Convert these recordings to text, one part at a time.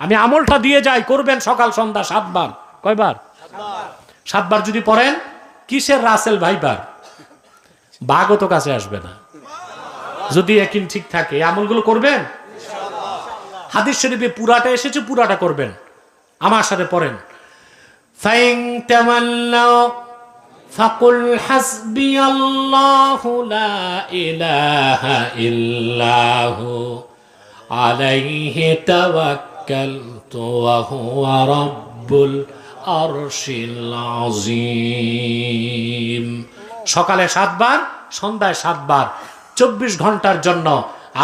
আমি আমলটা দিয়ে যাই, করবেন সকাল সন্ধ্যা 7 বার। কয়বার? 7 বার যদি পড়েন, কিসের রাসেল ভাইবার বাগত কাছে আসবে না, যদি একিন ঠিক থাকে। এই আমলগুলো করবেন ইনশাআল্লাহ। হাদিস শরীফে পুরাটা এসেছে, পুরাটা করবেন। আমার সাথে পড়েন, ফাইন তামাল্লাউ ফাকুল হাসবিয়াল্লাহু লা ইলাহা ইল্লাহু আলাইহি তাওয়াক্কালতু ওয়া হুয়া রাব্বুল আরশিল আযীম। সকালে 7 বার, সন্ধ্যায় 7 বার, 24 ঘন্টার জন্য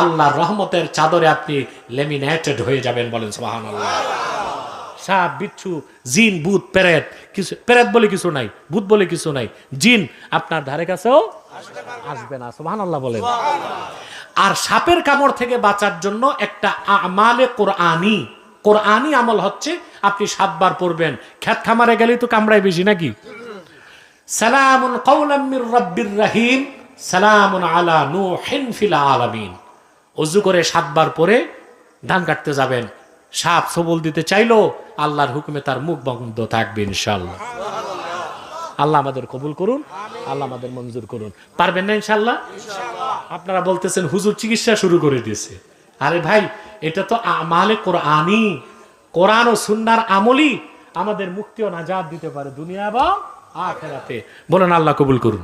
আল্লাহর রহমতের চাদরে আপনি লেমিনেটেড হয়ে যাবেন। বলেন সুবহানাল্লাহ। সাপ, বিচ্ছু, জিন, ভূত, পেরেত, কিছু পেরেত বলে কিছু নাই, ভূত বলে কিছু নাই, জিন আপনার ধারে কাছেও আসবে না। সুবহানাল্লাহ বলেন। আর সাপের কামড় থেকে বাঁচার জন্য একটা আমালে কোরআনি আমল হচ্ছে, আপনি 7 বার পড়বেন। খেত খামারে গেলেই তো কামড়ায় বেশি নাকি? সালামুন কাওলাম মির রাব্বির রহিম, সালামুন আলা নূহিন ফিল আলামিন। ওযু করে 7 বার পরে ধান কাটতে যাবেন। সাপ সবল দিতে চাইলো, আল্লাহর হুকুমে তার মুখ বন্ধ থাকবে ইনশাআল্লাহ। আল্লাহ আমাদের কবুল করুন, আল্লাহ আমাদের মঞ্জুর করুন। পারবেন না ইনশাআল্লাহ? আপনারা বলতেছেন হুজুর চিকিৎসা শুরু করে দিয়েছে। আরে ভাই, এটা তো আমালে কোরআনি, কোরআন ও সুন্নাহর আমলি আমাদের মুক্তি ও নাজাত দিতে পারে দুনিয়া এবং আখিরাতে। বলেন আল্লাহ কবুল করুন।